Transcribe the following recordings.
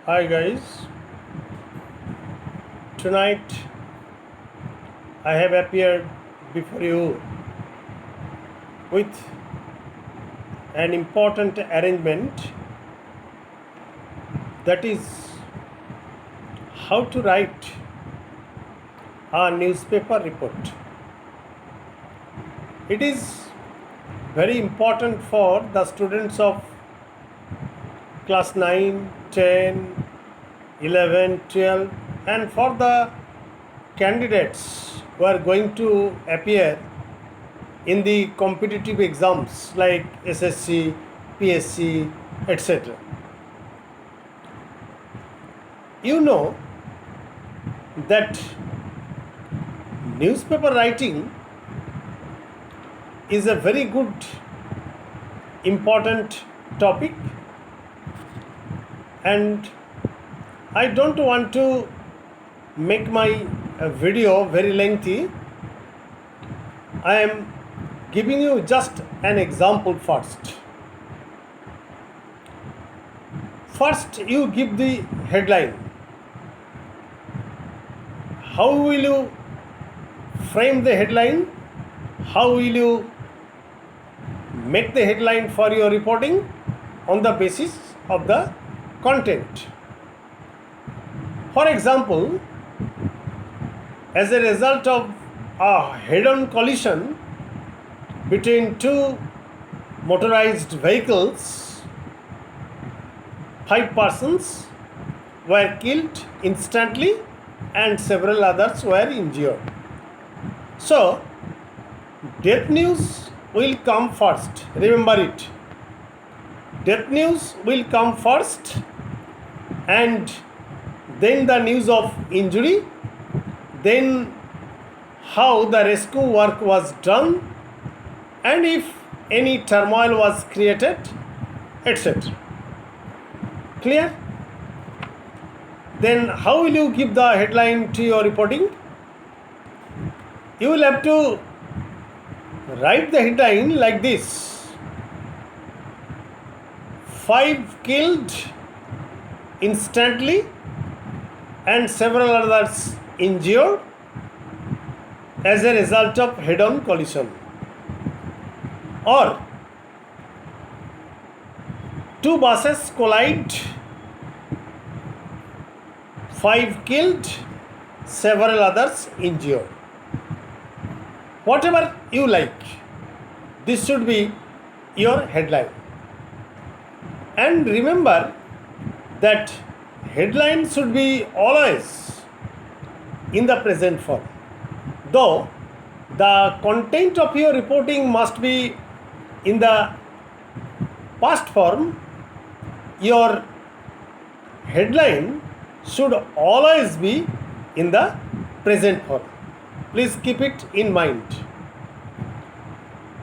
Hi guys, tonight I have appeared before you with an important arrangement, that is how to write a newspaper report. It is very important for the students of class 9, 10, 11, 12, and for the candidates who are going to appear in the competitive exams like SSC, PSC, etc. You know that newspaper writing is a very good, important topic, and I don't want to make my video very lengthy. I am giving you just an example first. First, you give the headline. How will you frame the headline? How will you make the headline for your reporting? On the basis of the content. For example, as a result of a head-on collision between two motorized vehicles, 5 persons were killed instantly and several others were injured. So, death news will come first. Remember it. Death news will come first, and then the news of injury, then how the rescue work was done, and if any turmoil was created, etc. Clear? Then how will you give the headline to your reporting? You will have to write the headline like this: 5 killed instantly and several others injured as a result of head-on collision. Or 2 buses collide, 5 killed, several others injured. Whatever you like, this should be your headline. And remember that headline should be always in the present form. Though the content of your reporting must be in the past form, your headline should always be in the present form. Please keep it in mind.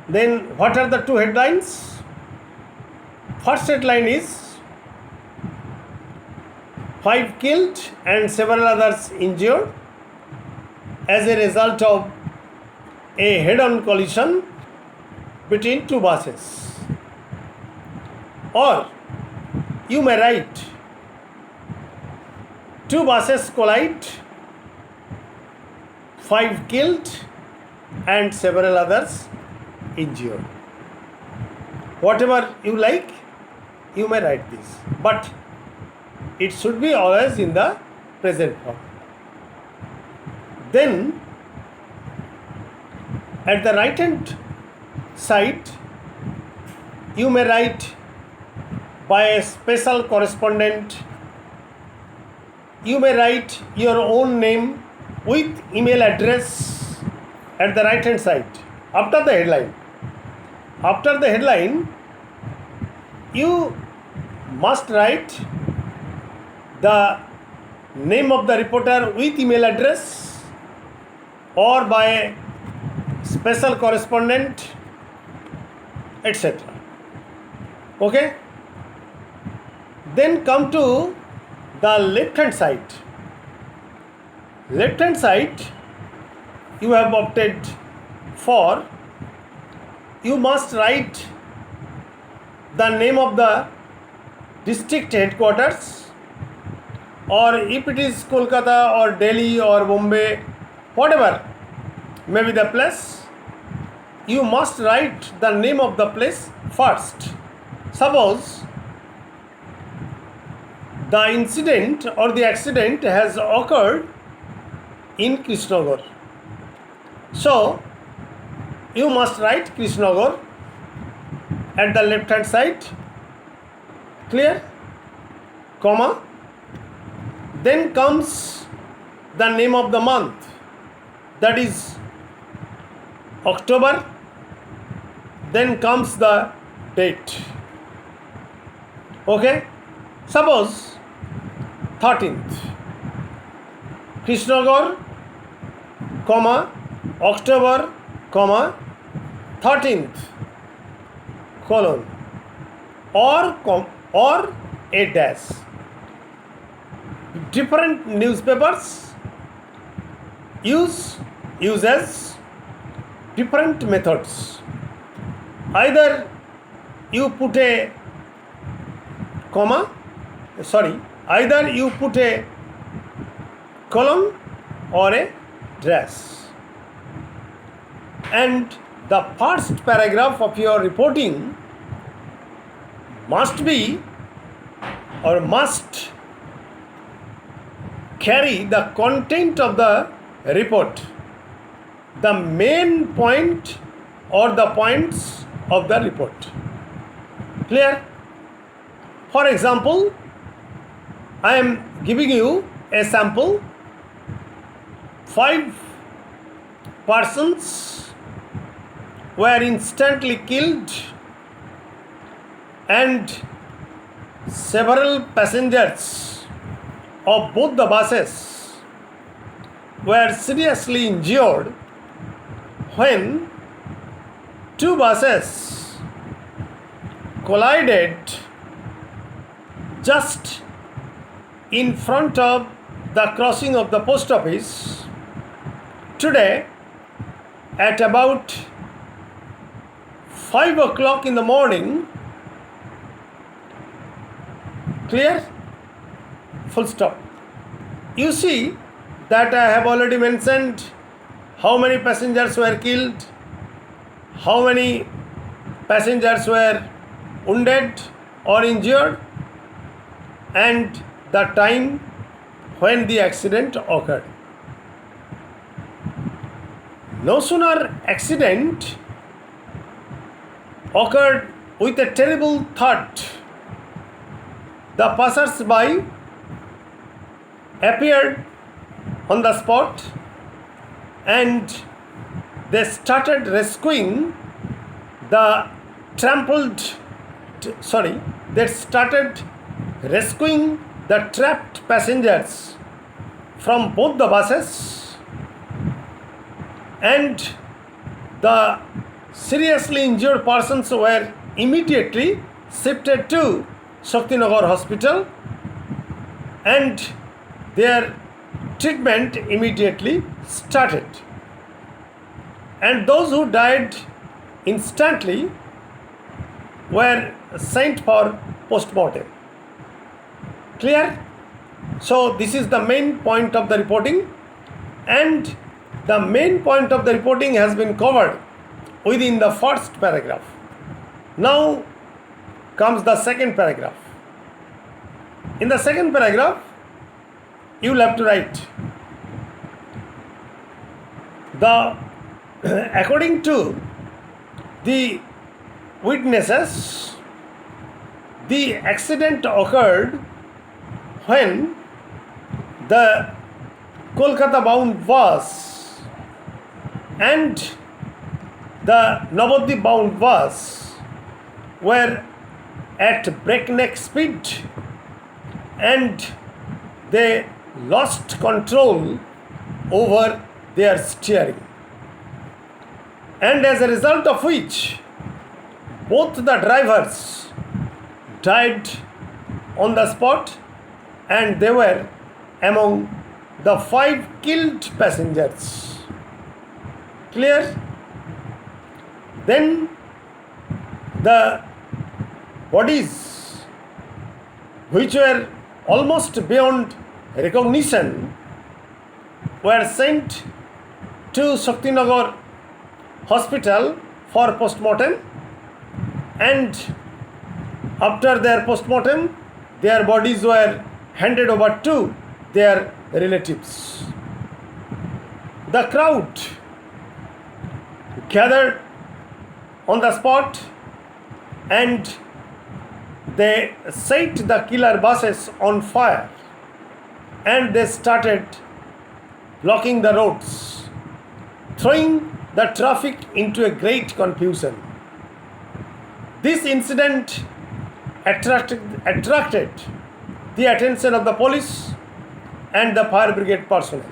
Then what are the 2 headlines? First headline is 5 killed and several others injured as a result of a head-on collision between 2 buses. Or you may write 2 buses collide, 5 killed and several others injured. Whatever you like, you may write this, but it should be always in the present form. Then at the right hand side, you may write by a special correspondent. You may write your own name with email address at the right hand side after the headline. After the headline, you must write the name of the reporter with email address or by special correspondent, etc. Okay? Then come to the left hand side. Left hand side, you have opted for, you must write the name of the district headquarters or if it is Kolkata or Delhi or Bombay, whatever may be the place, you must write the name of the place first. Suppose the incident or the accident has occurred in Krishnagar. So, you must write Krishnagar at the left hand side, clear, comma, then comes the name of the month, that is October, then comes the date. Okay, suppose 13th, Krishnagar, comma, October, comma, 13th, colon, or a dash. Different newspapers uses different methods. Either you put a either you put a column or a dash. And the first paragraph of your reporting must be or must carry the content of the report, the main point or the points of the report. Clear? For example, I am giving you a sample. 5 persons were instantly killed and several passengers of both the buses were seriously injured when 2 buses collided just in front of the crossing of the post office today at about 5 o'clock in the morning. Clear? Full stop. You see that I have already mentioned how many passengers were killed, how many passengers were wounded or injured, and the time when the accident occurred. No sooner accident occurred with a terrible thud, the passers-by appeared on the spot and they started rescuing the trapped passengers from both the buses, and the seriously injured persons were immediately shifted to Shaktinagar Hospital and their treatment immediately started. And those who died instantly were sent for post-mortem. Clear? So this is the main point of the reporting, and the main point of the reporting has been covered within the first paragraph. Now comes the second paragraph. In the second paragraph, you will have to write according to the witnesses, the accident occurred when the Kolkata bound bus and the Navadvip bound bus were at breakneck speed and they lost control over their steering, and as a result of which both the drivers died on the spot and they were among the 5 killed passengers. Clear? Then the bodies which were almost beyond recognition were sent to Shaktinagar hospital for postmortem, and after their postmortem, their bodies were handed over to their relatives. The crowd gathered on the spot and they set the killer buses on fire and they started blocking the roads, throwing the traffic into a great confusion. This incident attracted the attention of the police and the fire brigade personnel.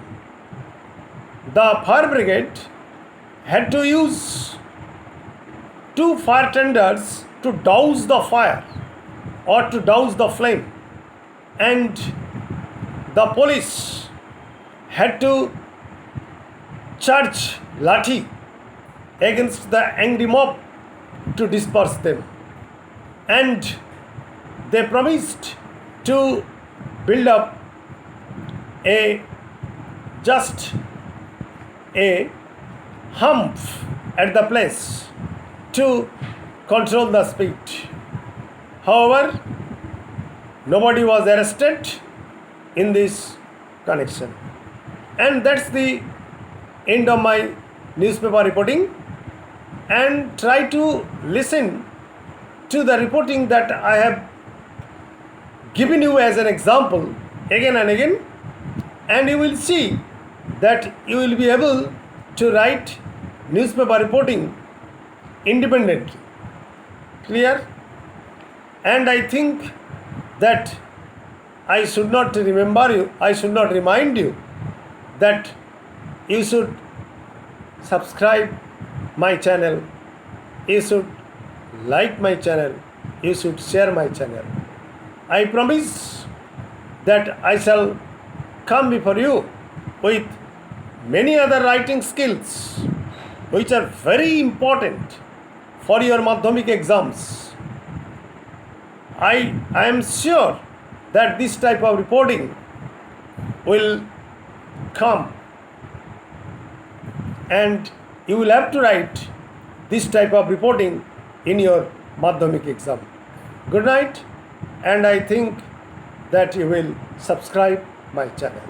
The fire brigade had to use two fire tenders to douse the fire or to douse the flame, and the police had to charge lathi against the angry mob to disperse them, and they promised to build up a just a hump at the place to control the speed. However, nobody was arrested in this connection. And that's the end of my newspaper reporting. And try to listen to the reporting that I have given you as an example again and again, and you will see that you will be able to write newspaper reporting independently. Clear? And I think that I should not remind you that you should subscribe my channel, you should like my channel, you should share my channel. I promise that I shall come before you with many other writing skills which are very important for your Madhyamik exams. I am sure that this type of reporting will come and you will have to write this type of reporting in your Madhyamik exam. Good night, and I think that you will subscribe my channel.